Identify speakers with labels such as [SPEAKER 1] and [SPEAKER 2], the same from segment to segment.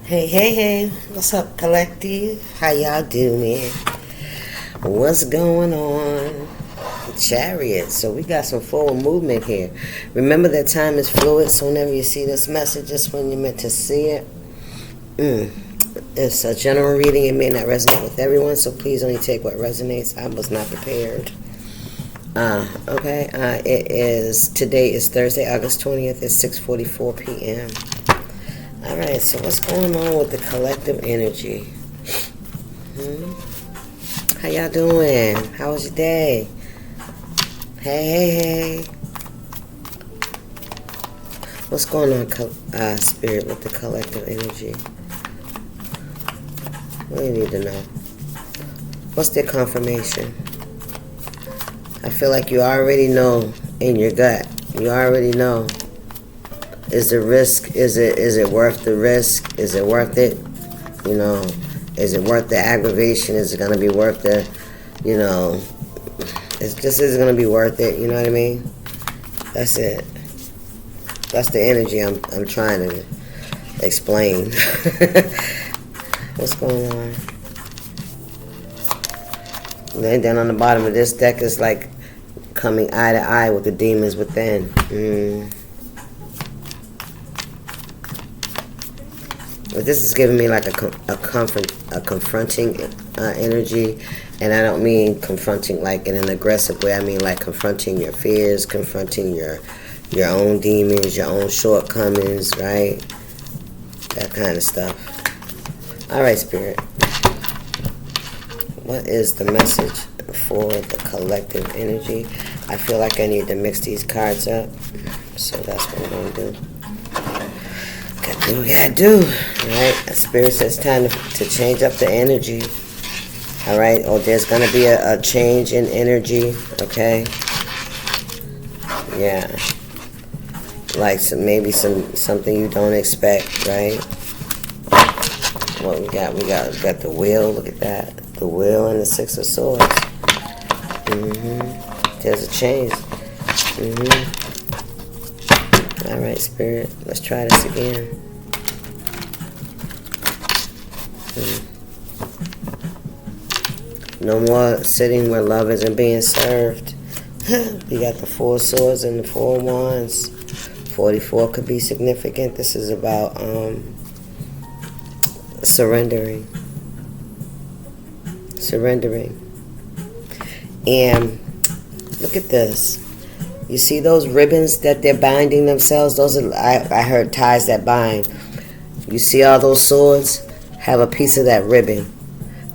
[SPEAKER 1] Hey, hey, hey, what's up, collective? How y'all doing? What's going on? Chariot. So we got some forward movement here. Remember that time is fluid, so whenever you see this message, just when you're meant to see it. It's a general reading. It may not resonate with everyone, so please only take what resonates. I was not prepared. Today is Thursday, August 20th. It's 6:44 p.m. All right, so what's going on with the collective energy? How y'all doing? How was your day? Hey. What's going on, Spirit, with the collective energy? What do you need to know? What's their confirmation? I feel like you already know in your gut. You already know. Is the risk, is it worth the risk? Is it worth it? You know, is it worth the aggravation? Is it going to be worth the, you know, is going to be worth it? You know what I mean? That's it. That's the energy I'm trying to explain. What's going on? And then on the bottom of this deck is like coming eye to eye with the demons within. But this is giving me like a confronting energy, and I don't mean confronting like in an aggressive way. I mean like confronting your fears, confronting your own demons, your own shortcomings, right? That kind of stuff. All right, Spirit. What is the message for the collective energy? I feel like I need to mix these cards up, so that's what I'm going to do. Gotta do what you gotta do, right? Spirit says it's time to change up the energy, all right? Or there's gonna be a change in energy, okay? Yeah, like maybe something you don't expect, right? What we got? We got the wheel. Look at that, the wheel and the Six of Swords. There's a change. All right, Spirit, let's try this again. No more sitting where love isn't being served. We got the Four Swords and the Four Wands. 44 could be significant. This is about surrendering. And look at this. You see those ribbons that they're binding themselves? Those are, I heard, ties that bind. You see all those swords have a piece of that ribbon,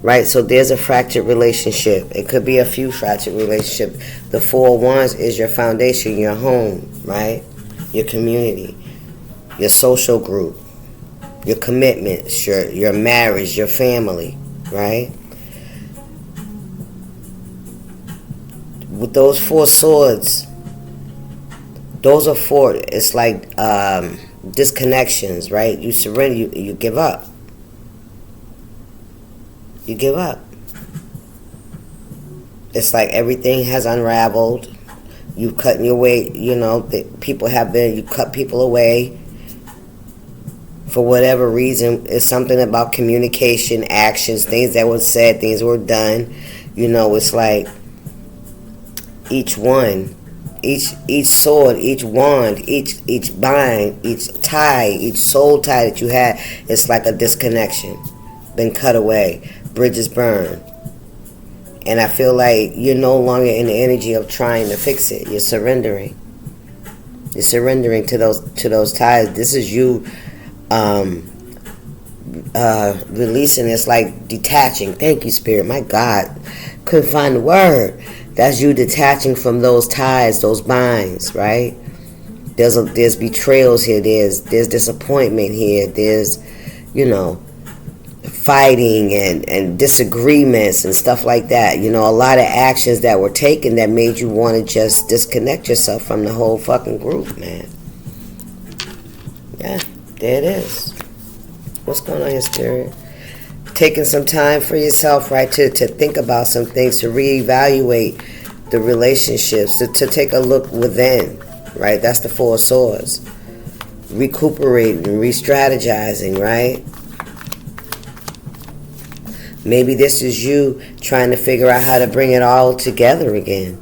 [SPEAKER 1] right? So there's a fractured relationship. It could be a few fractured relationships. The Four Wands is your foundation, your home, right? Your community, your social group, your commitments, your marriage, your family, right? With those Four Swords, those are four. It's like disconnections, right? You surrender. You give up. You give up. It's like everything has unraveled. You cut your way. You know, people have been. You cut people away for whatever reason. It's something about communication, actions, things that were said, things were done. You know, it's like each one. Each sword, each wand, each bind, each tie, each soul tie that you had, it's like a disconnection. Been cut away. Bridges burned. And I feel like you're no longer in the energy of trying to fix it. You're surrendering. You're surrendering to those ties. This is you releasing. It's like detaching. Thank you, Spirit. My God. Couldn't find the word. That's you detaching from those ties, those binds, right? There's betrayals here. There's disappointment here. There's, you know, fighting and disagreements and stuff like that. You know, a lot of actions that were taken that made you want to just disconnect yourself from the whole fucking group, man. Yeah, there it is. What's going on here, Spirit? Taking some time for yourself, right, to think about some things, to reevaluate the relationships, to take a look within, right? That's the Four Swords. Recuperating, re-strategizing, right? Maybe this is you trying to figure out how to bring it all together again.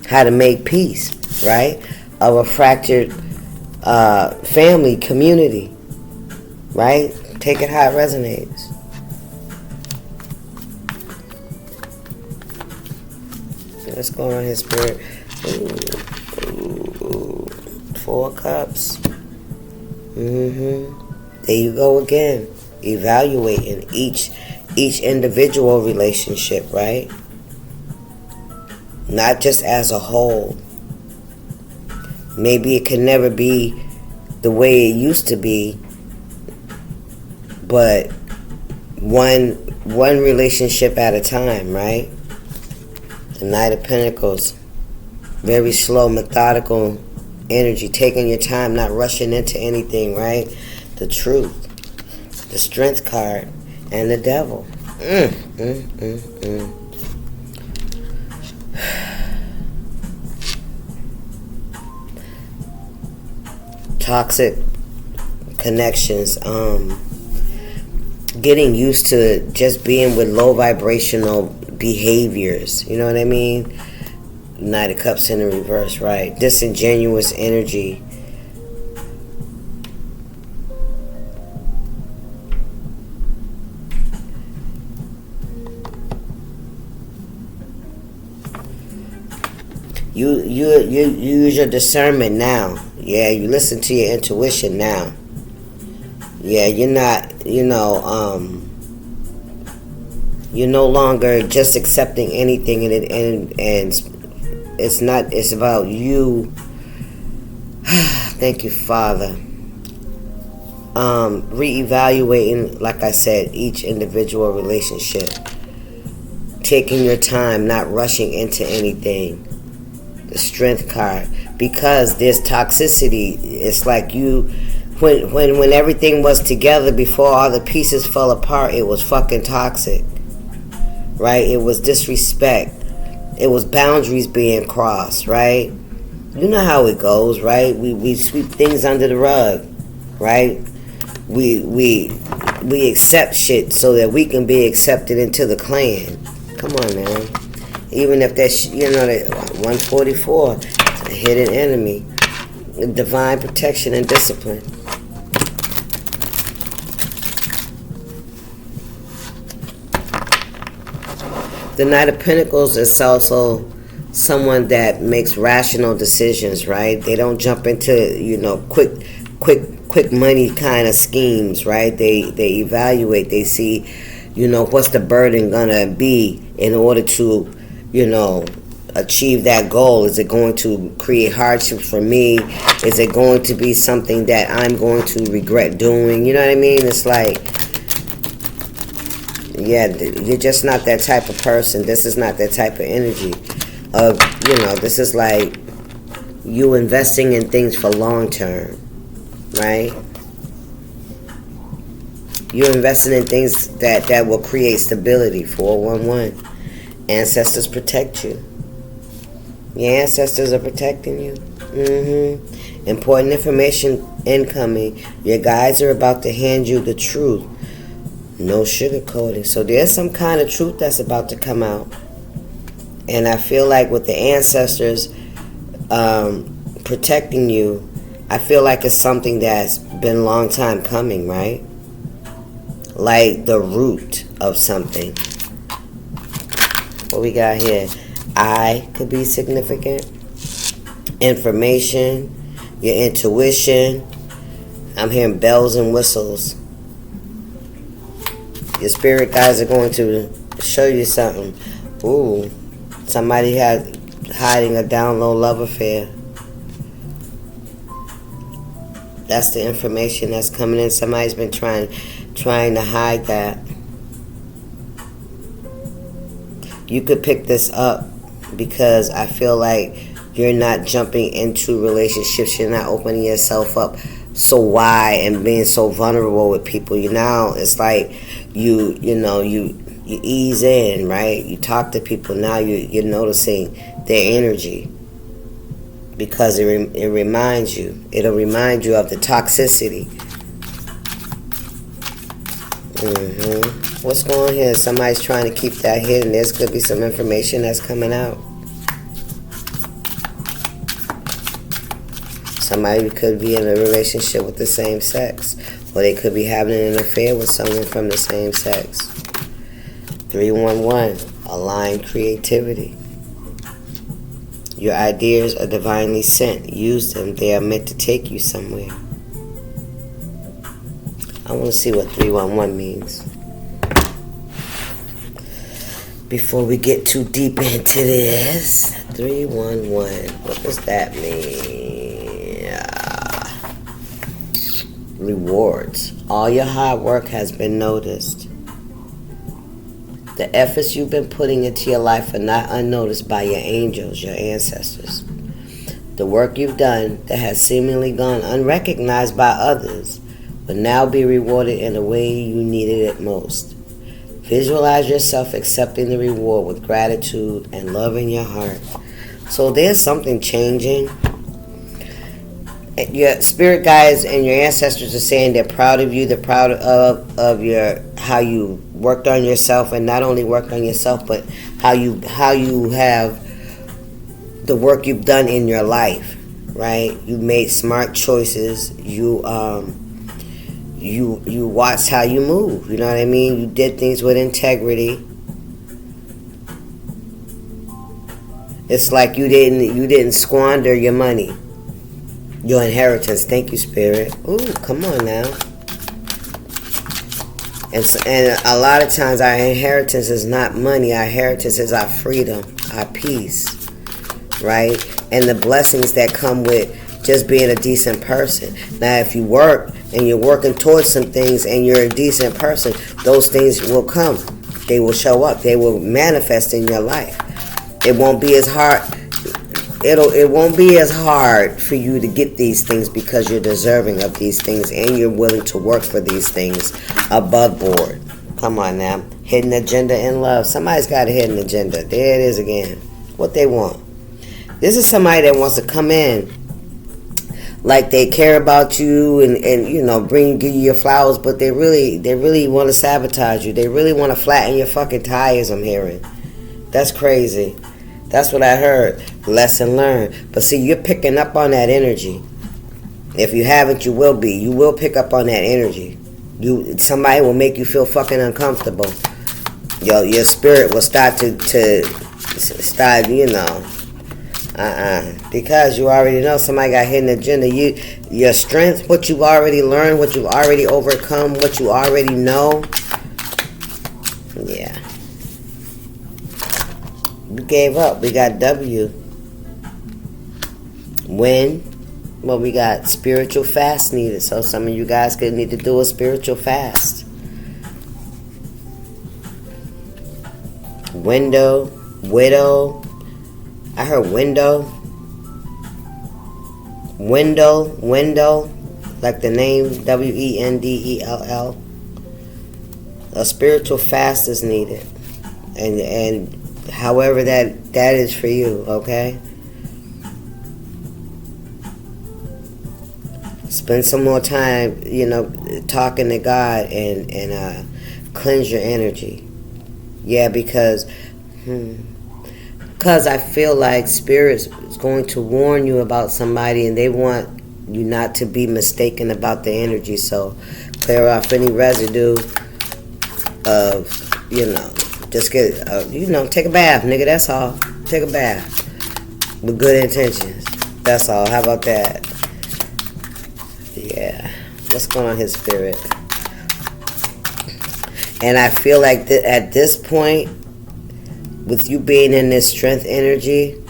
[SPEAKER 1] How to make peace, right? Of a fractured family, community, right? Take it how it resonates. What's going on here, Spirit? Ooh. 4 cups. There you go again. Evaluating each individual relationship, right? Not just as a whole. Maybe it can never be the way it used to be, but one relationship at a time, right? The Knight of Pentacles. Very slow, methodical energy. Taking your time, not rushing into anything, right? The Truth. The Strength card. And the Devil. Toxic connections. Getting used to just being with low vibrational behaviors. You know what I mean? Knight of Cups in the reverse, right? Disingenuous energy. You use your discernment now. Yeah, you listen to your intuition now. Yeah, you're not, you're no longer just accepting anything, and it's about you. Thank you, Father. Reevaluating, like I said, each individual relationship. Taking your time, not rushing into anything. The Strength card, because there's toxicity. It's like you, when everything was together before all the pieces fell apart, it was fucking toxic, right? It was disrespect. It was boundaries being crossed, right? You know how it goes, right? We sweep things under the rug, right? We accept shit so that we can be accepted into the clan. Come on, man. Even if that's, that 144, it's a hidden enemy. Divine protection and discipline. The Knight of Pentacles is also someone that makes rational decisions, right? They don't jump into, quick money kind of schemes, right? They evaluate. They see, what's the burden gonna be in order to, achieve that goal. Is it going to create hardships for me? Is it going to be something that I'm going to regret doing? You know what I mean? It's like, yeah, you're just not that type of person. This is not that type of energy. This is like you investing in things for long term, right? You're investing in things that will create stability. 411. Ancestors protect you. Your ancestors are protecting you. Important information incoming. Your guides are about to hand you the truth. No sugarcoating. So there's some kind of truth that's about to come out. And I feel like with the ancestors protecting you, I feel like it's something that's been a long time coming, right? Like the root of something. What we got here? I could be significant. Information, your intuition. I'm hearing bells and whistles. Your spirit guides are going to show you something. Ooh, somebody hiding a down low love affair. That's the information that's coming in. Somebody's been trying to hide that. You could pick this up because I feel like you're not jumping into relationships. You're not opening yourself up so wide and being so vulnerable with people. It's like you ease in, right? You talk to people. Now you're noticing their energy because it reminds you. It'll remind you of the toxicity. What's going on here? Somebody's trying to keep that hidden. There's could be some information that's coming out. Somebody could be in a relationship with the same sex, or they could be having an affair with someone from the same sex. 311, aligned creativity. Your ideas are divinely sent. Use them. They are meant to take you somewhere. I want to see what 311 means. Before we get too deep into this, 311, what does that mean? Rewards. All your hard work has been noticed. The efforts you've been putting into your life are not unnoticed by your angels, your ancestors. The work you've done that has seemingly gone unrecognized by others will now be rewarded in the way you needed it most. Visualize yourself accepting the reward with gratitude and love in your heart. So there's something changing. Your spirit guides and your ancestors are saying they're proud of you. They're proud of your how you worked on yourself, and not only worked on yourself, but how you have the work you've done in your life. Right? You made smart choices. You watched how you move. You know what I mean? You did things with integrity. It's like you didn't squander your money. Your inheritance. Thank you, Spirit. Ooh, come on now. And a lot of times our inheritance is not money. Our inheritance is our freedom, our peace, right? And the blessings that come with just being a decent person. Now, if you work and you're working towards some things and you're a decent person, those things will come. They will show up. They will manifest in your life. It won't be as hard. It won't be as hard for you to get these things because you're deserving of these things and you're willing to work for these things above board. Come on now. Hidden agenda in love. Somebody's got a hidden agenda. There it is again. What they want. This is somebody that wants to come in like they care about you and give you your flowers, but they really want to sabotage you. They really want to flatten your fucking tires, I'm hearing. That's crazy. That's what I heard. Lesson learned. But see, you're picking up on that energy. If you haven't, you will be. You will pick up on that energy. Somebody will make you feel fucking uncomfortable. Your spirit will start to because you already know somebody got hidden agenda. Your strength, what you've already learned, what you've already overcome, what you already know. Yeah. We gave up. We got W. When? Well, we got spiritual fast needed. So some of you guys could need to do a spiritual fast. Window. Widow. I heard window. Window. Like the name Wendell. A spiritual fast is needed. And however that is for you, okay? Spend some more time, talking to God and cleanse your energy. Yeah, because I feel like Spirit is going to warn you about somebody and they want you not to be mistaken about the energy. So clear off any residue of, just get, take a bath, nigga, that's all. Take a bath with good intentions. That's all. How about that? Yeah. What's going on here, Spirit? And I feel like at this point, with you being in this strength energy,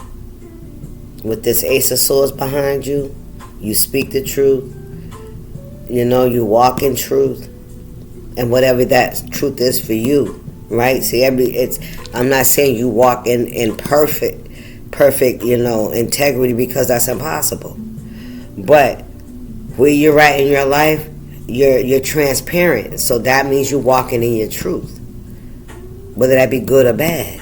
[SPEAKER 1] with this Ace of Swords behind you, you speak the truth. You walk in truth. And whatever that truth is for you. Right? See, I'm not saying you walk in perfect, integrity, because that's impossible. But where you're at in your life, you're transparent. So that means you're walking in your truth. Whether that be good or bad.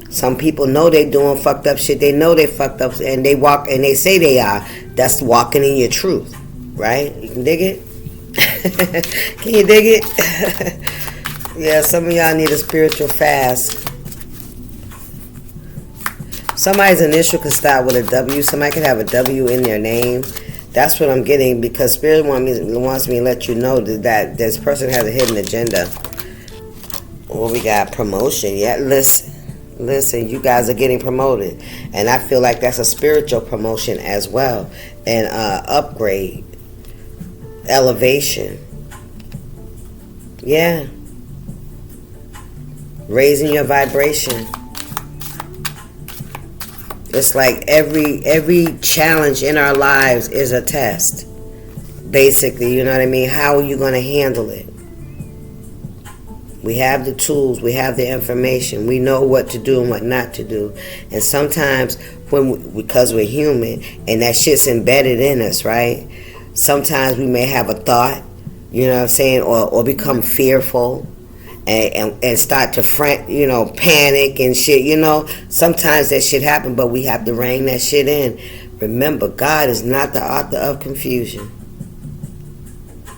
[SPEAKER 1] Some people know they doing fucked up shit. They know they fucked up and they walk and they say they are. That's walking in your truth. Right? You can dig it? Can you dig it? Yeah, some of y'all need a spiritual fast. Somebody's initial could start with a W. Somebody could have a W in their name. That's what I'm getting, because Spirit wants me to let you know that this person has a hidden agenda. Well, we got promotion. Yeah, listen, you guys are getting promoted. And I feel like that's a spiritual promotion as well. And upgrade. Elevation. Yeah. Raising your vibration. It's like every challenge in our lives is a test. Basically, you know what I mean? How are you going to handle it? We have the tools, we have the information, we know what to do and what not to do. And sometimes, because we're human and that shit's embedded in us, right? Sometimes we may have a thought, you know what I'm saying, or become fearful. And start to panic and shit, you know. Sometimes that shit happen, but we have to rein that shit in. Remember, God is not the author of confusion.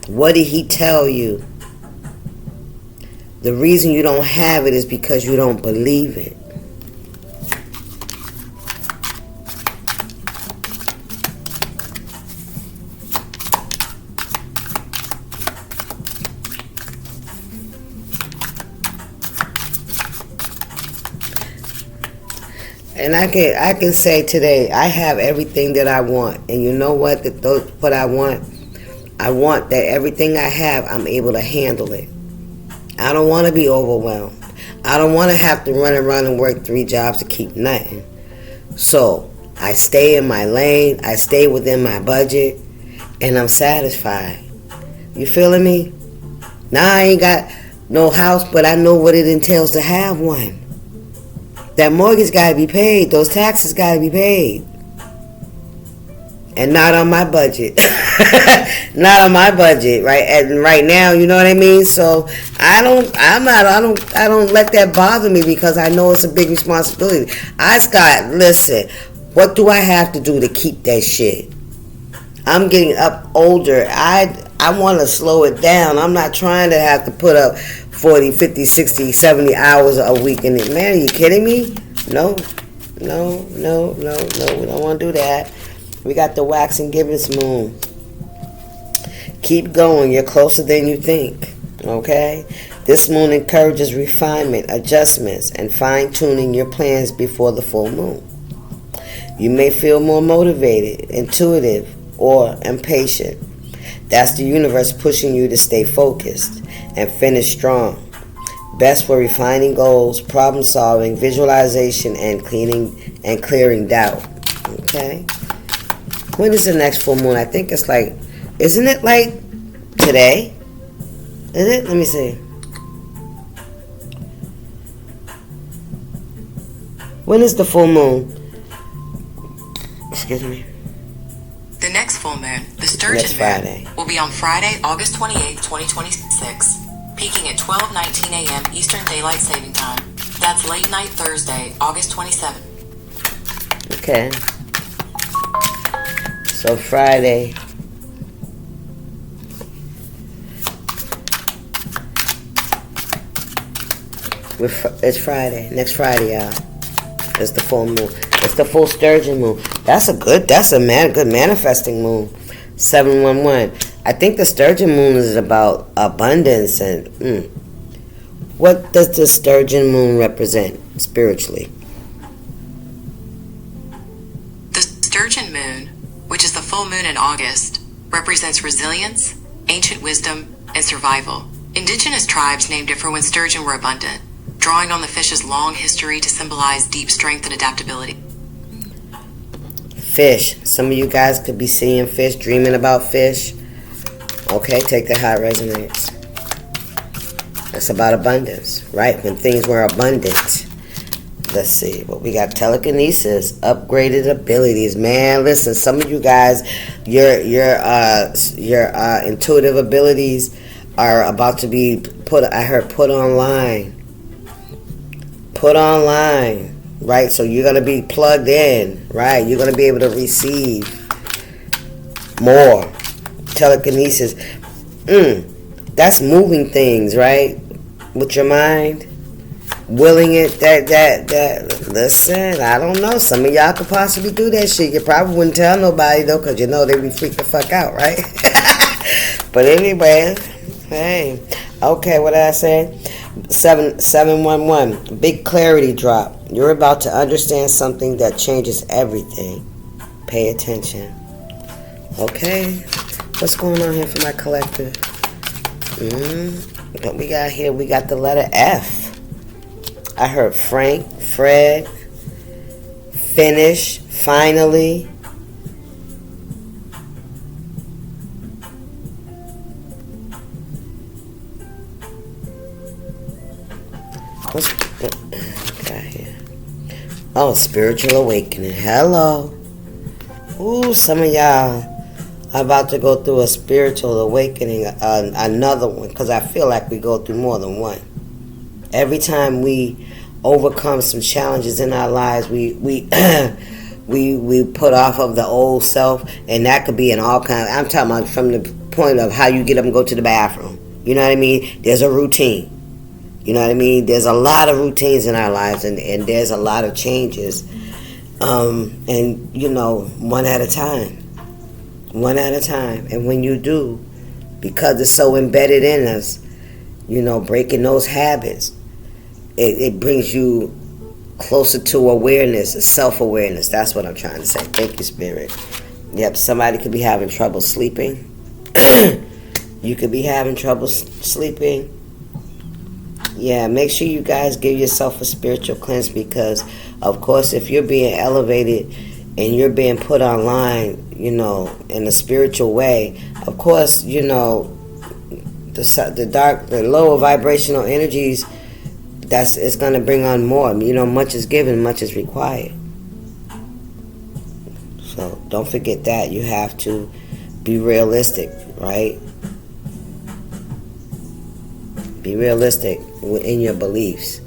[SPEAKER 1] What did he tell you? The reason you don't have it is because you don't believe it. And I can say today, I have everything that I want. And you know what? What I want that everything I have, I'm able to handle it. I don't want to be overwhelmed. I don't want to have to run around and work 3 jobs to keep nothing. So I stay in my lane. I stay within my budget. And I'm satisfied. You feeling me? Now I ain't got no house, but I know what it entails to have one. That mortgage got to be paid. Those taxes got to be paid. And not on my budget. Not on my budget, right? And right now, you know what I mean? So I don't let that bother me, because I know it's a big responsibility. Listen, what do I have to do to keep that shit? I'm getting up older. I want to slow it down. I'm not trying to have to put up 40, 50, 60, 70 hours a week in it. Man, are you kidding me? No. We don't want to do that. We got the waxing gibbous moon. Keep going. You're closer than you think. Okay? This moon encourages refinement, adjustments, and fine-tuning your plans before the full moon. You may feel more motivated, intuitive, or impatient. That's the universe pushing you to stay focused and finish strong. Best for refining goals, problem solving, visualization, and clearing doubt. Okay? When is the next full moon? I think it's like, isn't it like today? Is it? Let me see. When is the full moon? Excuse me.
[SPEAKER 2] The next full moon, the Sturgeon moon, will be on Friday, August 28, 2026, peaking at 12:19 a.m. Eastern Daylight Saving Time. That's late night Thursday, August 27th.
[SPEAKER 1] Okay. So Friday. It's Friday. Next Friday, y'all. It's the full moon. It's the full Sturgeon moon. That's a good manifesting moon. 711. I think the Sturgeon moon is about abundance and What does the Sturgeon moon represent spiritually?
[SPEAKER 2] The Sturgeon moon, which is the full moon in August, represents resilience, ancient wisdom, and survival. Indigenous tribes named it for when sturgeon were abundant, drawing on the fish's long history to symbolize deep strength and adaptability.
[SPEAKER 1] Fish. Some of you guys could be seeing fish, dreaming about fish. Okay, take that how it resonates. It's about abundance, right? When things were abundant. Let's see what we got. Telekinesis, upgraded abilities. Man, listen, some of you guys, your intuitive abilities are about to be put online. Put online, right? So you're gonna be plugged in, right? You're gonna be able to receive more telekinesis. That's moving things, right? with your mind, willing it, listen, I don't know, some of y'all could possibly do that shit. You probably wouldn't tell nobody though, because you know they be freaked the fuck out, right? But anyway, hey, okay, what did I say? 711, big clarity drop. You're about to understand something that changes everything. Pay attention. Okay, what's going on here for my collective? What we got here? We got the letter F. I heard Frank, Fred, finish, finally. What got here? Oh, spiritual awakening. Hello. Ooh, some of y'all are about to go through a spiritual awakening, another one, because I feel like we go through more than one. Every time we overcome some challenges in our lives, we we put off of the old self, and that could be in all kinds. I'm talking about from the point of how you get up and go to the bathroom. You know what I mean? There's a routine. You know what I mean? There's a lot of routines in our lives, and there's a lot of changes. And, you know, one at a time. One at a time. And when you do, because it's so embedded in us, you know, breaking those habits, it brings you closer to awareness, self-awareness. That's what I'm trying to say. Thank you, Spirit. Yep, somebody could be having trouble sleeping. You could be having trouble sleeping. Yeah, make sure you guys give yourself a spiritual cleanse, because, of course, if you're being elevated and you're being put online, you know, in a spiritual way, of course, you know, the lower vibrational energies, it's going to bring on more. You know, much is given, much is required. So don't forget that. You have to be realistic, right? Be realistic in your beliefs.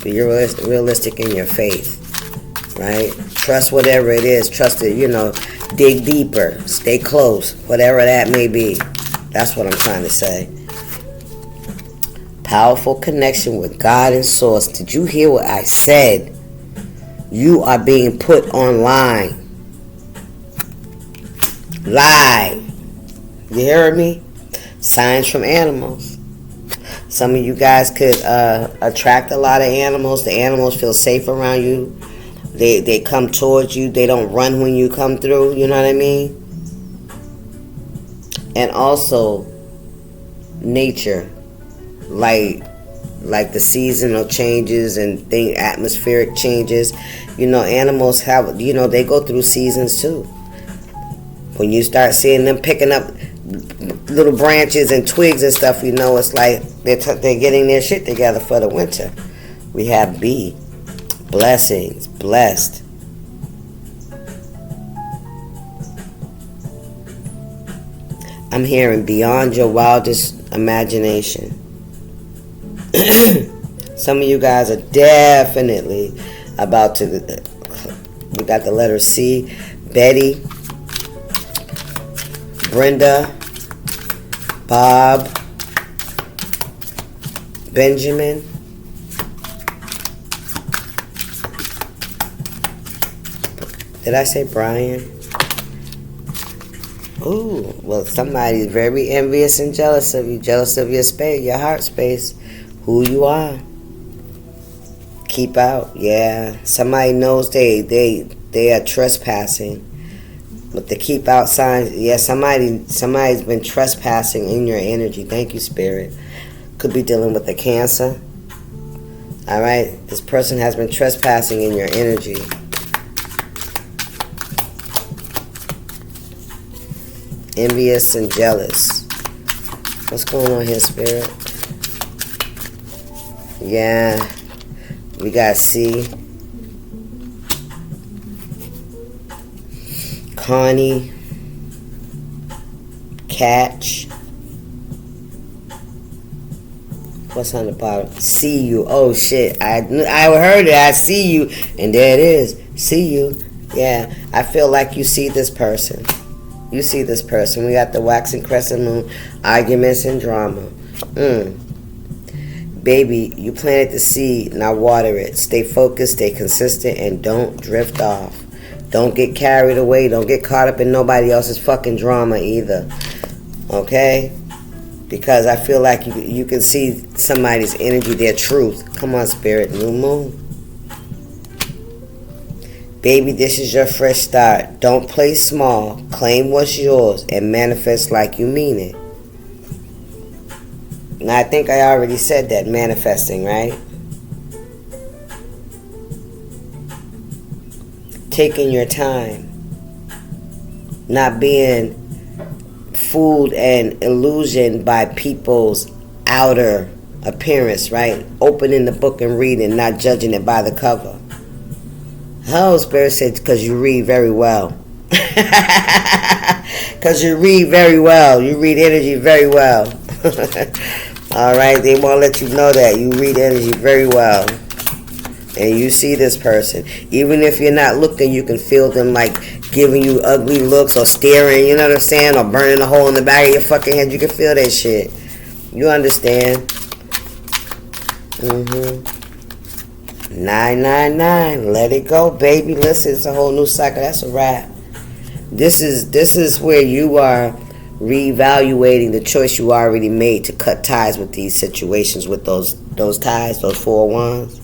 [SPEAKER 1] Be realistic in your faith, right? Trust whatever it is. Trust it, you know, dig deeper, stay close, whatever that may be. That's what I'm trying to say. Powerful connection with God and Source. Did you hear what I said? You are being put online. Live. You hear me? Signs from animals. Some of you guys could attract a lot of animals. The animals feel safe around you. They come towards you. They don't run when you come through. You know what I mean? And also, nature, like the seasonal changes and atmospheric changes. You know, animals have, you know, they go through seasons too. When you start seeing them picking up little branches and twigs and stuff, you know, it's like they're getting their shit together for the winter. We have B, blessings, blessed. I'm hearing beyond your wildest imagination. Some of you guys are definitely about to, we got the letter C, Betty, Brenda, Bob, Benjamin, did I say Brian? Ooh, well, somebody's very envious and jealous of you, jealous of your space, your heart space, who you are. Keep out, yeah. Somebody knows they are trespassing. With the keep out signs, yeah, somebody's been trespassing in your energy. Thank you, Spirit. Could be dealing with a Cancer. All right, this person has been trespassing in your energy. Envious and jealous. What's going on here, Spirit? Yeah, we got C. Connie, Catch. What's on the bottom? See you. Oh shit! I heard it. I see you, and there it is. See you. Yeah, I feel like you see this person. You see this person. We got the waxing crescent moon, arguments and drama. Baby, you planted the seed, now water it. Stay focused, stay consistent, and don't drift off. Don't get carried away. Don't get caught up in nobody else's fucking drama either. Okay? Because I feel like you can see somebody's energy, their truth. Come on, Spirit. New moon. Baby, this is your fresh start. Don't play small. Claim what's yours and manifest like you mean it. Now, I think I already said that, manifesting, right? Taking your time. Not being fooled and illusioned by people's outer appearance, right? Opening the book and reading, not judging it by the cover. Oh, Spirit said, because you read very well. Because you read very well. You read energy very well. Alright, they won't let you know that. You read energy very well. And you see this person. Even if you're not looking, you can feel them like giving you ugly looks or staring, you know what I'm saying? Or burning a hole in the back of your fucking head. You can feel that shit. You understand? 999. Let it go, baby. Listen, it's a whole new cycle. That's a wrap. This is where you are reevaluating the choice you already made to cut ties with these situations, with those ties, those 4 wands.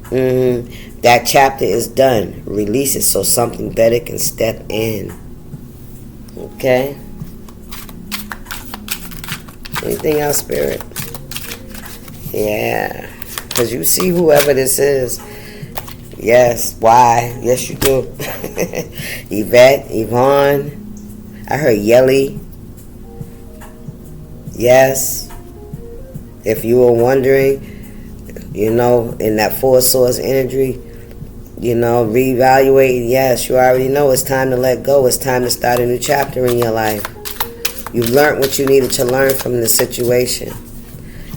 [SPEAKER 1] That chapter is done. Release it so something better can step in. Okay? Anything else, Spirit? Yeah. Because you see whoever this is. Yes. Why? Yes, you do. Yvette, Yvonne. I heard Yelly. Yes. If you were wondering, you know, in that 4 Swords energy, you know, reevaluate. Yes, you already know it's time to let go. It's time to start a new chapter in your life. You've learned what you needed to learn from the situation.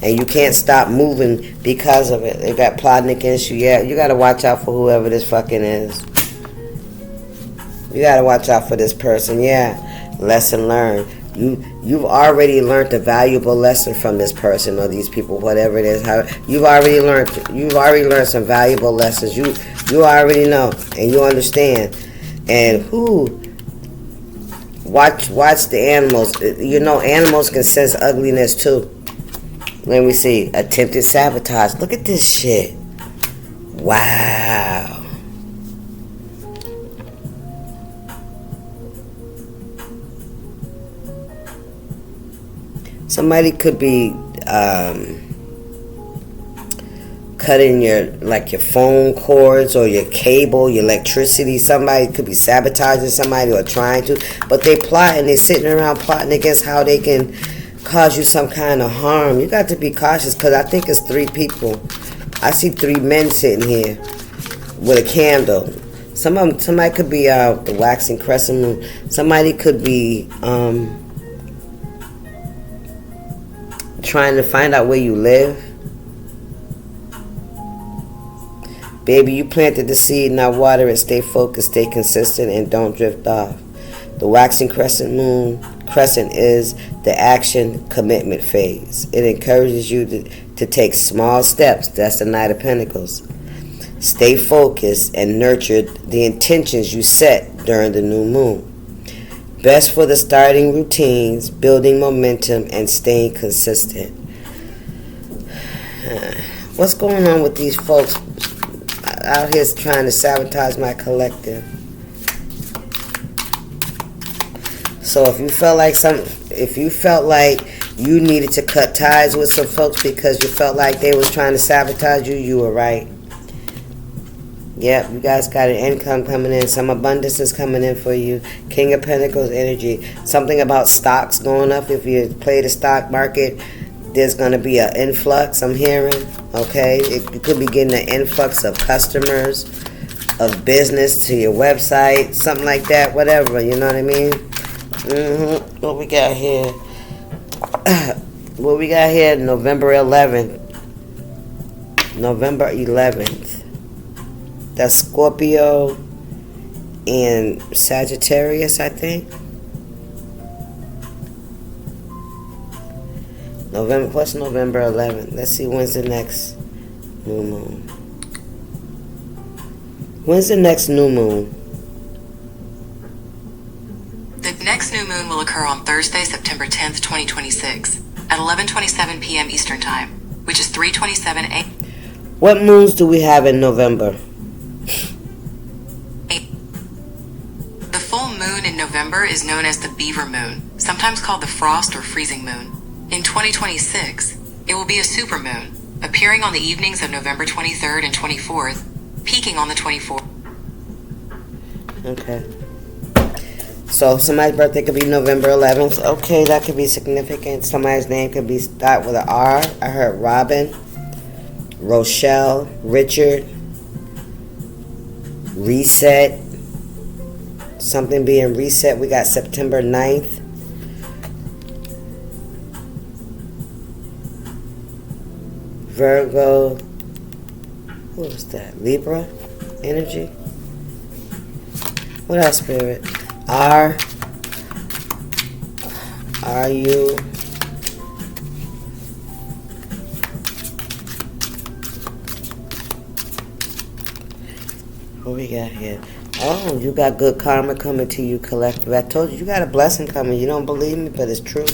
[SPEAKER 1] And you can't stop moving because of it. They got plotting against you. Yeah, you got to watch out for whoever this fucking is. You got to watch out for this person. Yeah, lesson learned. You've already learned a valuable lesson from this person or these people, whatever it is. You've already learned some valuable lessons. You already know and you understand. And watch the animals. You know, animals can sense ugliness too. Let me see. Attempted sabotage. Look at this shit. Wow. Somebody could be cutting your phone cords or your cable, your electricity. Somebody could be sabotaging somebody or trying to, but they plot and they sitting around plotting against how they can cause you some kind of harm. You got to be cautious because I think it's 3 people. I see 3 men sitting here with a candle. Somebody could be the waxing crescent moon. Somebody could be trying to find out where you live. Baby, you planted the seed, now water it. Stay focused, stay consistent, and don't drift off. The waxing crescent is the action commitment phase. It encourages you to take small steps. That's the Knight of Pentacles. Stay focused and nurture the intentions you set during the new moon. Best for the starting routines, building momentum, and staying consistent. What's going on with these folks out here trying to sabotage my collective? So if you felt like you needed to cut ties with some folks because you felt like they was trying to sabotage you, you were right. Yep, you guys got an income coming in. Some abundance is coming in for you. King of Pentacles energy. Something about stocks going up. If you play the stock market, there's going to be an influx, I'm hearing. Okay? You could be getting an influx of customers, of business to your website, something like that, whatever. You know what I mean? What we got here? What we got here? November 11th. November 11th. That's Scorpio and Sagittarius, I think. What's November 11th? Let's see, when's the next new moon? When's the next new moon?
[SPEAKER 2] The next new moon will occur on Thursday, September 10th, 2026, at 11:27 p.m. Eastern Time, which is 3:27 a.m.
[SPEAKER 1] What moons do we have in November?
[SPEAKER 2] The full moon in November is known as the Beaver Moon, sometimes called the Frost or Freezing Moon. In 2026, it will be a supermoon, appearing on the evenings of November 23rd and 24th, peaking on the 24th.
[SPEAKER 1] Okay. So somebody's birthday could be November 11th. Okay, that could be significant. Somebody's name could be start with an R. I heard Robin, Rochelle, Richard, Reset. Something being reset. We got September 9th. Virgo. What was that? Libra energy. What else, Spirit? Are you? What we got here? Oh, you got good karma coming to you, collective. I told you, you got a blessing coming. You don't believe me, but it's true.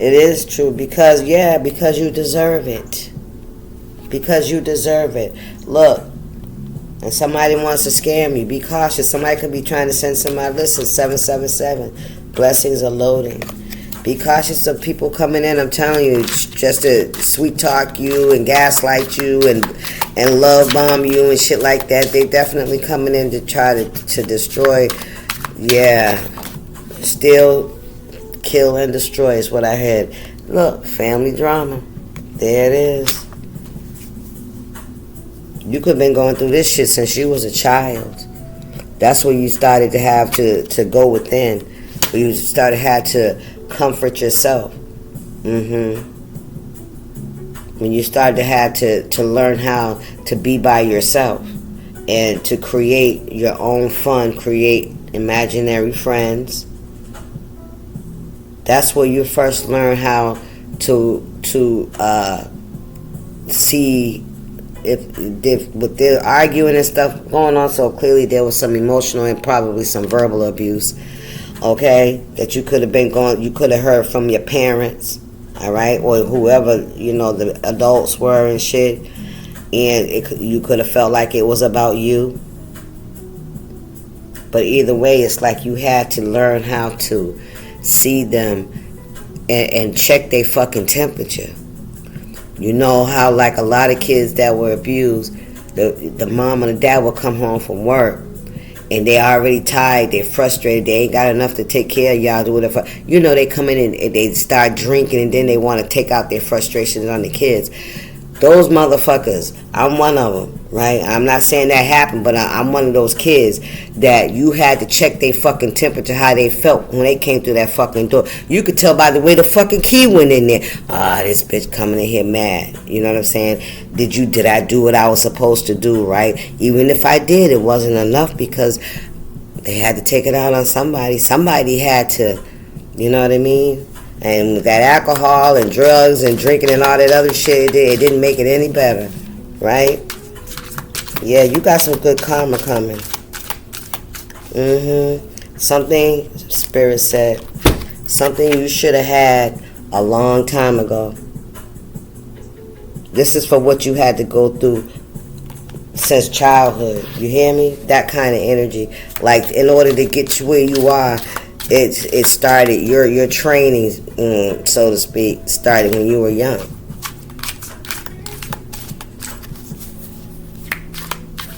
[SPEAKER 1] It is true because you deserve it. Because you deserve it. Look, and somebody wants to scam you, be cautious. Somebody could be trying to send somebody, listen, 777. Blessings are loading. Be cautious of people coming in, I'm telling you, just to sweet talk you and gaslight you and love bomb you and shit like that. They definitely coming in to try to destroy. Yeah. Steal, kill, and destroy is what I had. Look, family drama. There it is. You could have been going through this shit since you was a child. That's when you started to have to go within. When you started had to comfort yourself. When you started to have to learn how to be by yourself and to create your own fun, create imaginary friends. That's where you first learn how to see if with their arguing and stuff going on, so clearly there was some emotional and probably some verbal abuse, okay, that you could have heard from your parents, all right, or whoever, the adults were and shit, and you could have felt like it was about you. But either way, it's like you had to learn how to see them and check their fucking temperature. You know how, like, a lot of kids that were abused, the mom and the dad will come home from work and they already tired, they're frustrated, they ain't got enough to take care of y'all, do whatever. They come in and they start drinking and then they want to take out their frustrations on the kids. Those motherfuckers, I'm one of them, right? I'm not saying that happened, but I'm one of those kids that you had to check their fucking temperature, how they felt when they came through that fucking door. You could tell by the way the fucking key went in there. This bitch coming in here mad. You know what I'm saying? Did I do what I was supposed to do, right? Even if I did, it wasn't enough because they had to take it out on somebody. Somebody had to, you know what I mean? And with that alcohol and drugs and drinking and all that other shit, it didn't make it any better, right? Yeah, you got some good karma coming. Something, Spirit said, something you should have had a long time ago. This is for what you had to go through since childhood. You hear me? That kind of energy. Like, in order to get you where you are, it started, your training, so to speak, started when you were young.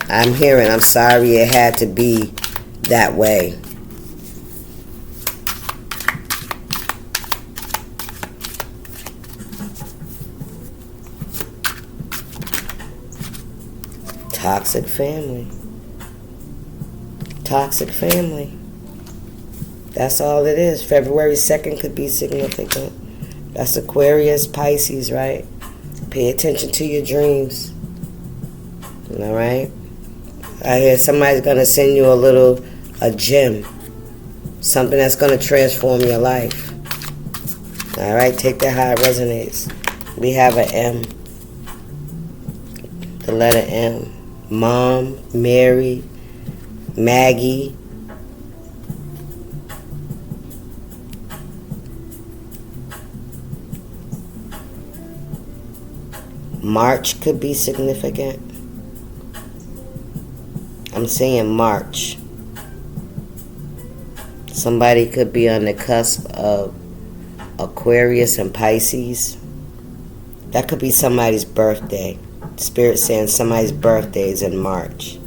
[SPEAKER 1] I'm sorry it had to be that way. Toxic family. Toxic family. That's all it is. February 2nd could be significant. That's Aquarius, Pisces, right? Pay attention to your dreams. All right? I hear somebody's going to send you a gem. Something that's going to transform your life. All right, take that how it resonates. We have an M. The letter M. Mom, Mary, Maggie. March could be significant. I'm saying March. Somebody could be on the cusp of Aquarius and Pisces. That could be somebody's birthday. Spirit saying somebody's birthday is in March.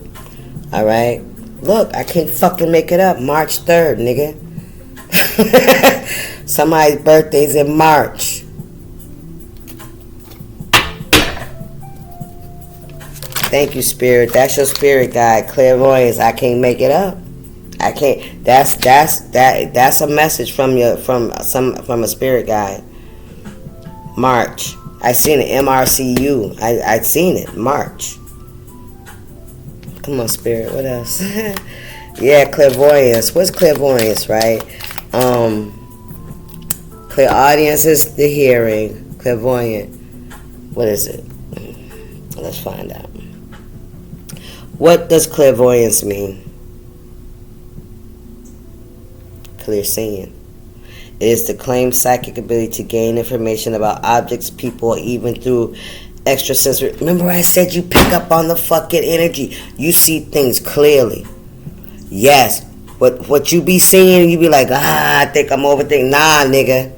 [SPEAKER 1] Alright? Look, I can't fucking make it up. March 3rd, nigga. Somebody's birthday's in March. Thank you, Spirit. That's your spirit guide. Clairvoyance. I can't make it up. I can't. That's a message from a spirit guide. March. I seen it. MRCU. I seen it. March. Come on, Spirit. What else? Yeah, clairvoyance. What's clairvoyance, right? Clairaudience is the hearing. Clairvoyant. What is it? Let's find out. What does clairvoyance mean? Clear seeing. It is the claimed psychic ability to gain information about objects, people, or even through extrasensory. Remember I said you pick up on the fucking energy. You see things clearly. Yes. But what you be seeing, you be like, I think I'm overthinking. Nah, nigga.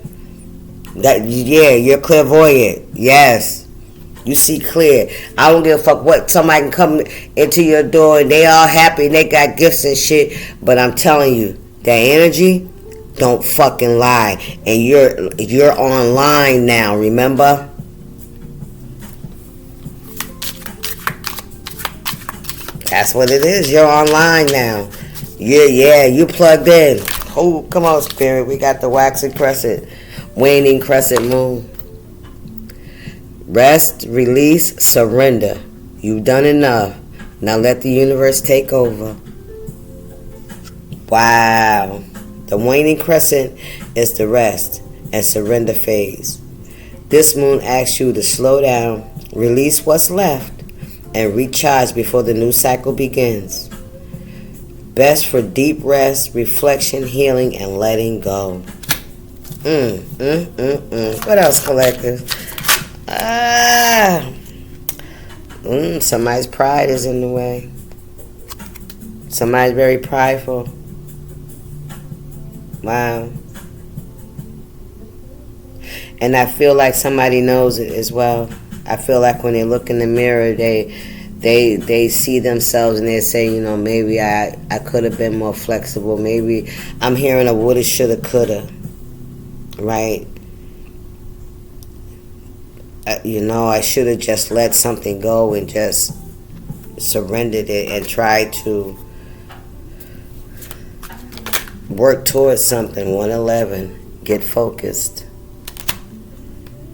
[SPEAKER 1] Yeah, you're clairvoyant. Yes. You see clear. I don't give a fuck what. Somebody can come into your door and they all happy and they got gifts and shit. But I'm telling you, that energy don't fucking lie. And you're online now, remember? That's what it is. You're online now. Yeah, you plugged in. Oh, come on, Spirit. We got the waxing crescent, waning crescent moon. Rest, release, surrender. You've done enough. Now let the universe take over. Wow. The waning crescent is the rest and surrender phase. This moon asks you to slow down, release what's left, and recharge before the new cycle begins. Best for deep rest, reflection, healing, and letting go. What else, collective? Somebody's pride is in the way. Somebody's very prideful. Wow. And I feel like somebody knows it as well. I feel like when they look in the mirror, they see themselves and they say, you know, maybe I could have been more flexible. Maybe I'm hearing a woulda, shoulda, coulda. Right? You know, I should have just let something go and just surrendered it and tried to work towards something. 111. Get focused.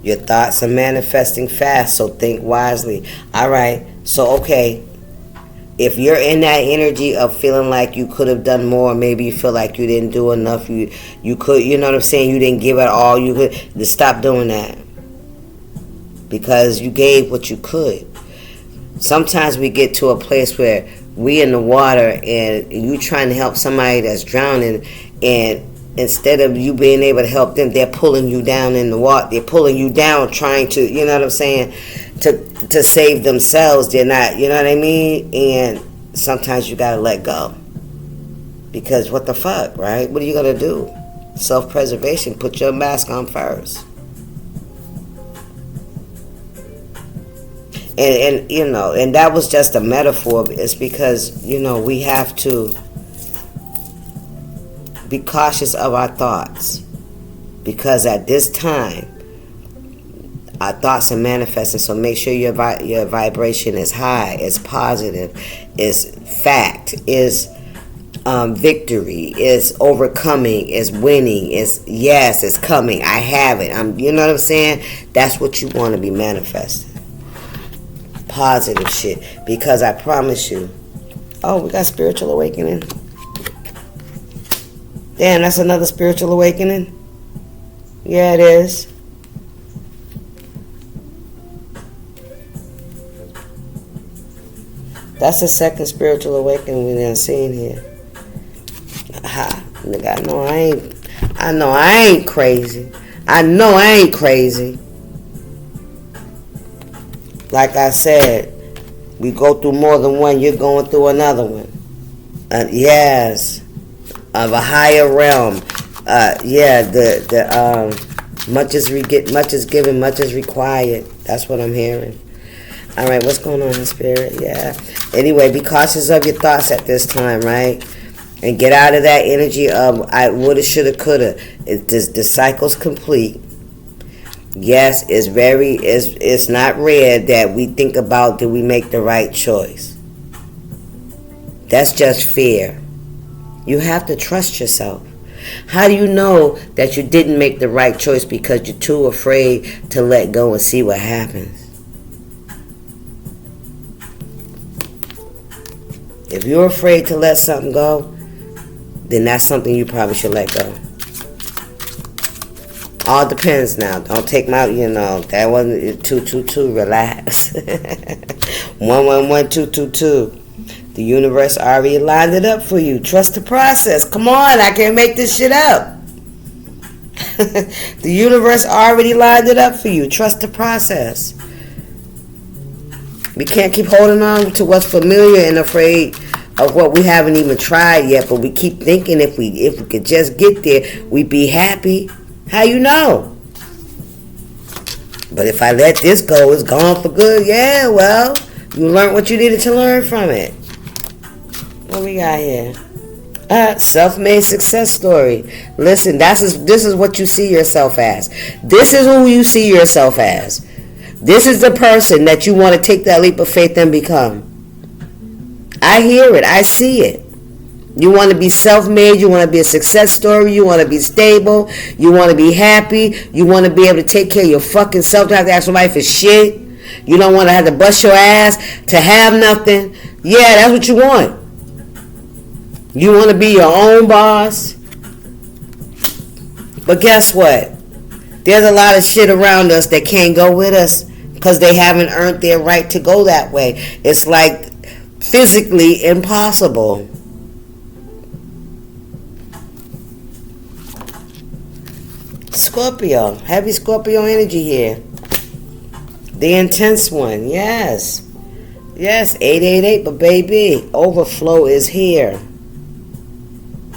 [SPEAKER 1] Your thoughts are manifesting fast, so think wisely. All right. So, okay. If you're in that energy of feeling like you could have done more, maybe you feel like you didn't do enough, you could, you know what I'm saying? You didn't give it all you could. Just stop doing that. Because you gave what you could. Sometimes we get to a place where we in the water and you trying to help somebody that's drowning, and instead of you being able to help them, they're pulling you down in the water. They're pulling you down trying to, you know what I'm saying, to save themselves. They're not, you know what I mean? And sometimes you gotta let go. Because what the fuck, right? What are you gonna do? Self-preservation. Put your mask on first. And you know, and that was just a metaphor. It's because, you know, we have to be cautious of our thoughts. Because at this time, our thoughts are manifesting. So make sure your vibration is high, is positive, is fact, is victory, is overcoming, is winning, is yes, it's coming. I have it. You know what I'm saying? That's what you want to be manifesting. Positive shit. Because I promise you. Oh, we got spiritual awakening. Damn, that's another spiritual awakening. Yeah, it is. That's the second spiritual awakening we done seen here. Ha, nigga, I know I ain't crazy. I know I ain't crazy. Like I said, we go through more than one. You're going through another one. Yes, of a higher realm. Much is given, much is required. That's what I'm hearing. All right, what's going on in spirit? Yeah. Anyway, be cautious of your thoughts at this time, right? And get out of that energy of I woulda, shoulda, coulda. The cycle's complete. Yes, it's not rare that we think about, did we make the right choice? That's just fear. You have to trust yourself. How do you know that you didn't make the right choice? Because you're too afraid to let go and see what happens. If you're afraid to let something go, then that's something you probably should let go. All depends now. Don't take my, that wasn't 222. Relax. 111222. The universe already lined it up for you. Trust the process. Come on, I can't make this shit up. The universe already lined it up for you. Trust the process. We can't keep holding on to what's familiar and afraid of what we haven't even tried yet, but we keep thinking if we could just get there, we'd be happy. How you know? But if I let this go, it's gone for good. Yeah, well, you learned what you needed to learn from it. What we got here? Self-made success story. Listen, this is what you see yourself as. This is who you see yourself as. This is the person that you want to take that leap of faith and become. I hear it. I see it. You want to be self-made. You want to be a success story. You want to be stable. You want to be happy. You want to be able to take care of your fucking self. Don't have to ask somebody for shit. You don't want to have to bust your ass to have nothing. Yeah, that's what you want. You want to be your own boss. But guess what? There's a lot of shit around us that can't go with us because they haven't earned their right to go that way. It's like physically impossible. Scorpio. Heavy Scorpio energy here. The intense one. Yes. Yes, 888, but baby, overflow is here.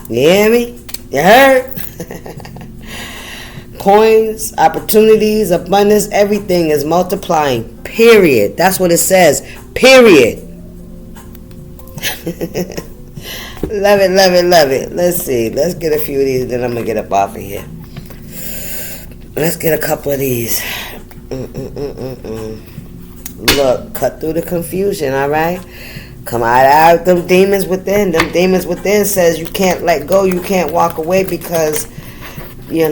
[SPEAKER 1] You hear me? You heard? Coins, opportunities, abundance, everything is multiplying. Period. That's what it says. Period. Love it, love it, love it. Let's see. Let's get a few of these, then I'm going to get up off of here. Let's get a couple of these. Look, cut through the confusion, all right? Come out them demons within. Them demons within says you can't let go, you can't walk away because, you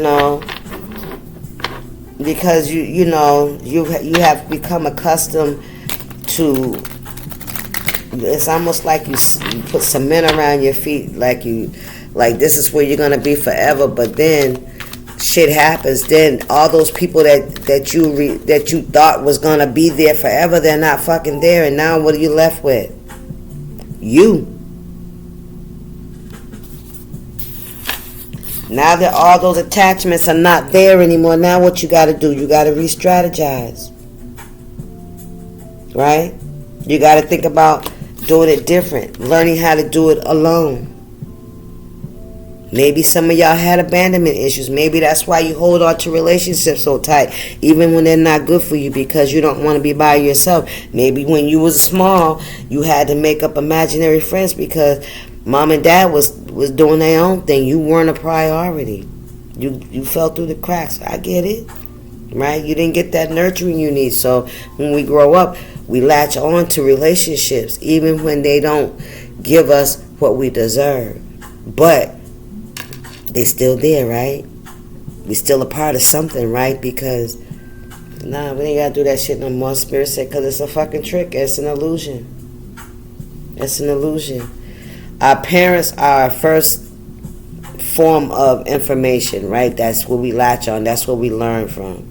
[SPEAKER 1] have become accustomed to. It's almost like you put cement around your feet, like this is where you're gonna be forever. But then shit happens. Then all those people that you thought was gonna be there forever, they're not fucking there. And now what are you left with? You. Now that all those attachments are not there anymore, now what you got to do? You got to re-strategize. Right? You got to think about doing it different. Learning how to do it alone. Maybe some of y'all had abandonment issues. Maybe that's why you hold on to relationships so tight, even when they're not good for you, because you don't want to be by yourself. Maybe when you was small, you had to make up imaginary friends because mom and dad was doing their own thing. You weren't a priority. You fell through the cracks. I get it. Right? You didn't get that nurturing you need. So when we grow up, we latch on to relationships, even when they don't give us what we deserve. But they still there, right? We still a part of something, right? Because, we ain't got to do that shit no more. Spirit said, because it's a fucking trick. It's an illusion. It's an illusion. Our parents are our first form of information, right? That's what we latch on. That's what we learn from.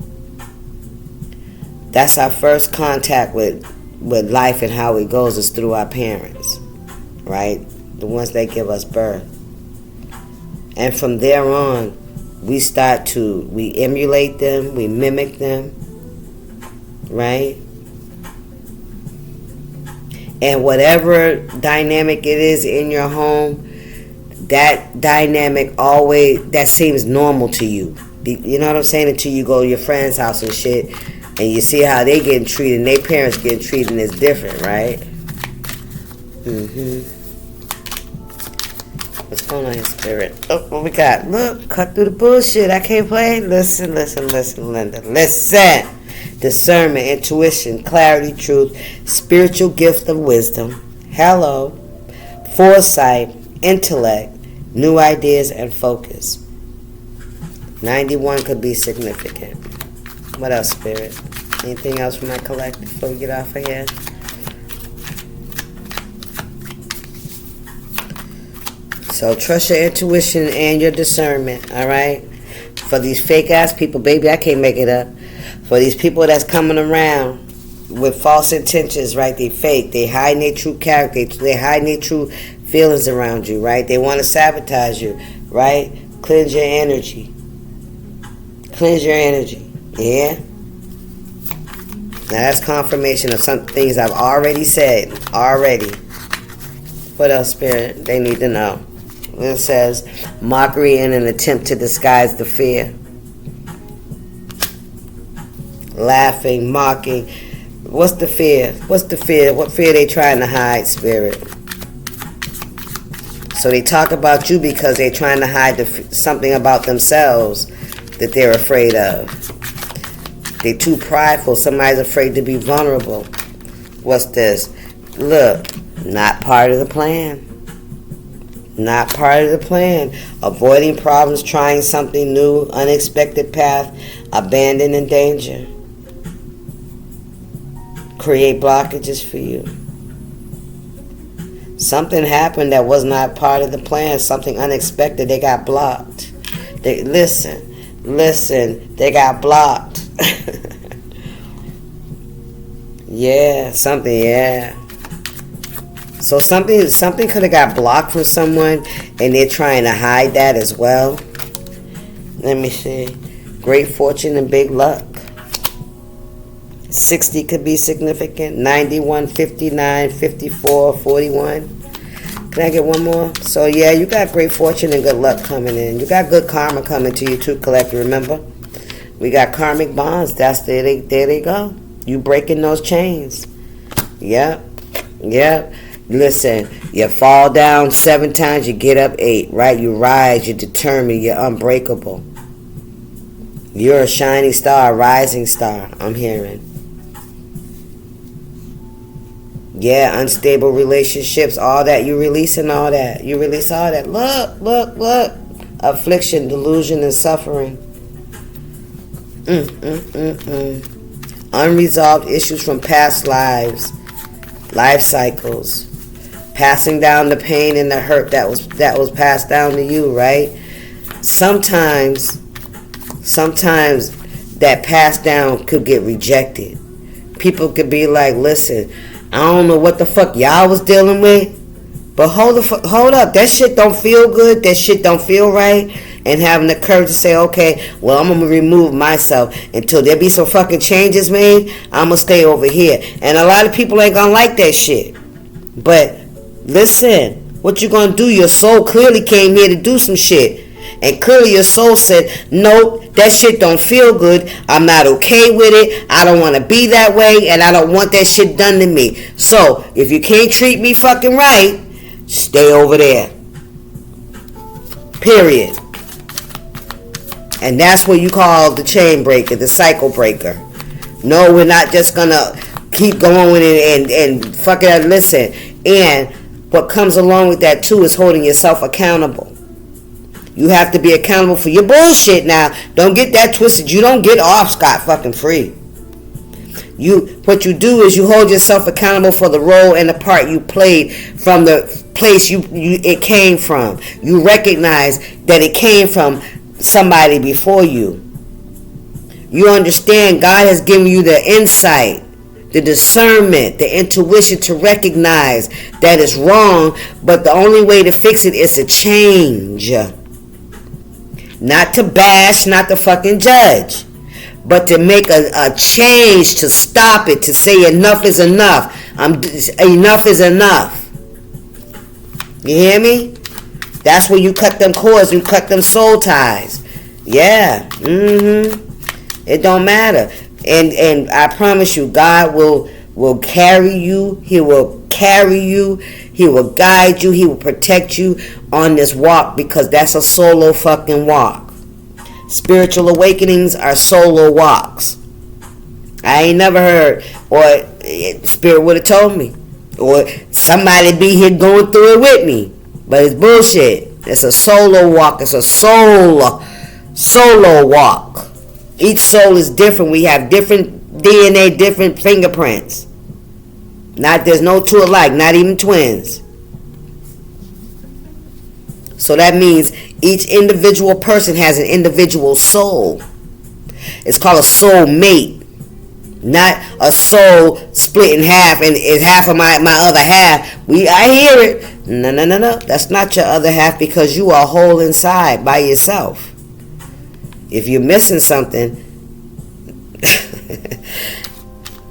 [SPEAKER 1] That's our first contact with life and how it goes is through our parents, right? The ones that give us birth. And from there on, we emulate them, we mimic them, right? And whatever dynamic it is in your home, that dynamic that seems normal to you. You know what I'm saying? Until you go to your friend's house and shit, and you see how they getting treated, and their parents getting treated is different, right? What's going on here, Spirit? Oh, what we got? Look, cut through the bullshit. I can't play. Listen, Linda. Listen. Discernment, intuition, clarity, truth, spiritual gift of wisdom. Hello. Foresight, intellect, new ideas, and focus. 91 could be significant. What else, Spirit? Anything else from my collective before we get off of here? So trust your intuition and your discernment, all right? For these fake ass people, baby, I can't make it up. For these people that's coming around with false intentions, right? They fake. They hide their true character. They hide their true feelings around you, right? They want to sabotage you, right? Cleanse your energy. Cleanse your energy. Yeah? Now that's confirmation of some things I've already said. Already. What else, Spirit? They need to know. It says, mockery in an attempt to disguise the fear. Laughing, mocking. What's the fear? What's the fear? What fear they trying to hide, Spirit? So they talk about you because they're trying to hide something about themselves that they're afraid of. They're too prideful. Somebody's afraid to be vulnerable. What's this? Look, not part of the plan. Not part of the plan. Avoiding problems, trying something new, unexpected path, abandoning danger. Create blockages for you. Something happened that was not part of the plan, something unexpected, they got blocked. Listen, they got blocked. Yeah. So something could have got blocked from someone, and they're trying to hide that as well. Let me see. Great fortune and big luck. 60 could be significant. 91, 59, 54, 41. Can I get one more? So yeah, you got great fortune and good luck coming in. You got good karma coming to you too, collector. Remember, we got karmic bonds. There they go. You breaking those chains. Yep. Listen, you fall down 7 times, you get up 8, right? You rise, you're determined, you're unbreakable. You're a shining star, a rising star, I'm hearing. Yeah, unstable relationships, all that. You releasing all that. You release all that. Look. Affliction, delusion, and suffering. Unresolved issues from past lives, life cycles. Passing down the pain and the hurt that was passed down to you, right? Sometimes that passed down could get rejected. People could be like, listen, I don't know what the fuck y'all was dealing with, but hold up, that shit don't feel good, that shit don't feel right, and having the courage to say, okay, well, I'm gonna remove myself until there be some fucking changes made. I'm gonna stay over here, and a lot of people ain't gonna like that shit. But listen, what you gonna do? Your soul clearly came here to do some shit. And clearly your soul said, no, that shit don't feel good. I'm not okay with it. I don't want to be that way. And I don't want that shit done to me. So, if you can't treat me fucking right, stay over there. Period. And that's what you call the chain breaker, the cycle breaker. No, we're not just going to keep going and fucking listen. And what comes along with that too is holding yourself accountable. You have to be accountable for your bullshit now. Don't get that twisted. You don't get off scot fucking free. What you do is you hold yourself accountable for the role and the part you played from the place it came from. You recognize that it came from somebody before you. You understand God has given you the insight, the discernment, the intuition to recognize that it's wrong, but the only way to fix it is to change. Not to bash, not to fucking judge, but to make a change, to stop it, to say enough is enough. Enough is enough. You hear me? That's when you cut them cords, you cut them soul ties. Yeah. It don't matter. And I promise you, God will carry you. He will carry you. He will guide you. He will protect you on this walk, because that's a solo fucking walk. Spiritual awakenings are solo walks. I ain't never heard, or Spirit would have told me, or somebody be here going through it with me. But it's bullshit. It's a solo walk. It's a solo walk. Each soul is different. We have different DNA, different fingerprints. There's no two alike, not even twins. So that means each individual person has an individual soul. It's called a soul mate. Not a soul split in half and is half of my other half. I hear it. No. That's not your other half, because you are whole inside by yourself. If you're missing something,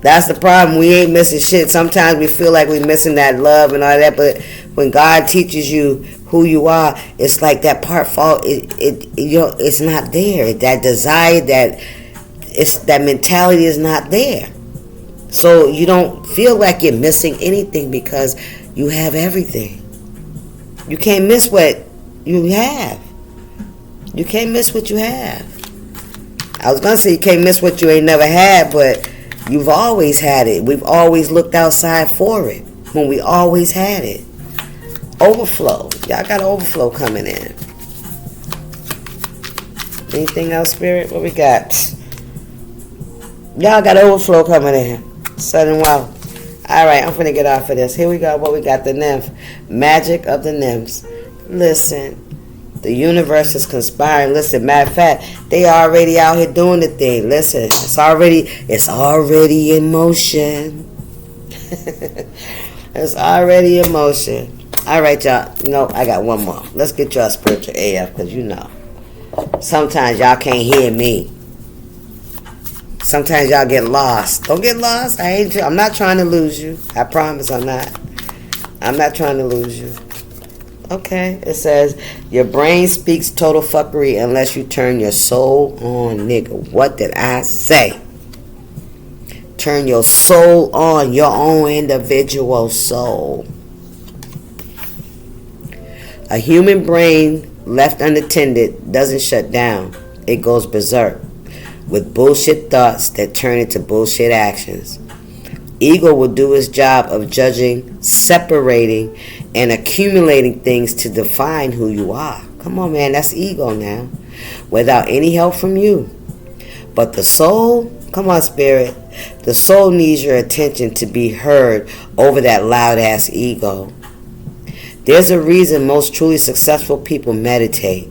[SPEAKER 1] that's the problem. We ain't missing shit. Sometimes we feel like we're missing that love and all that, but when God teaches you who you are, it's like that part it's not there. That desire, that mentality is not there. So you don't feel like you're missing anything, because you have everything. You can't miss what you have. You can't miss what you have. I was going to say you can't miss what you ain't never had, but you've always had it. We've always looked outside for it when we always had it. Overflow. Y'all got overflow coming in. Anything else, Spirit? What we got? Y'all got overflow coming in. Sudden wealth. Alright, I'm finna get off of this. Here we go. What we got? The nymph. Magic of the nymphs. Listen. The universe is conspiring. Listen, matter of fact, they already out here doing the thing. Listen, it's already in motion. It's already in motion. All right, y'all. I got one more. Let's get y'all spiritual AF, because sometimes y'all can't hear me. Sometimes y'all get lost. Don't get lost. I'm not trying to lose you. I promise I'm not. I'm not trying to lose you. Okay, it says, your brain speaks total fuckery unless you turn your soul on, nigga. What did I say? Turn your soul on, your own individual soul. A human brain left unattended doesn't shut down. It goes berserk with bullshit thoughts that turn into bullshit actions. Ego will do its job of judging, separating, and accumulating things to define who you are. Come on, man, that's ego now. Without any help from you. But the soul, come on, Spirit. The soul needs your attention to be heard over that loud-ass ego. There's a reason most truly successful people meditate.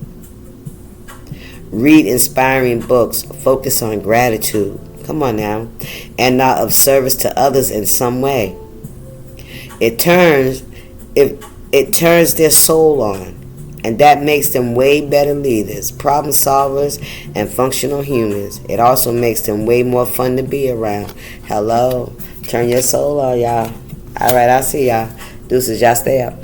[SPEAKER 1] Read inspiring books. Focus on gratitude. Come on now. And not of service to others in some way. It turns their soul on. And that makes them way better leaders, problem solvers, and functional humans. It also makes them way more fun to be around. Hello. Turn your soul on, y'all. All right, I'll see y'all. Deuces, y'all stay up.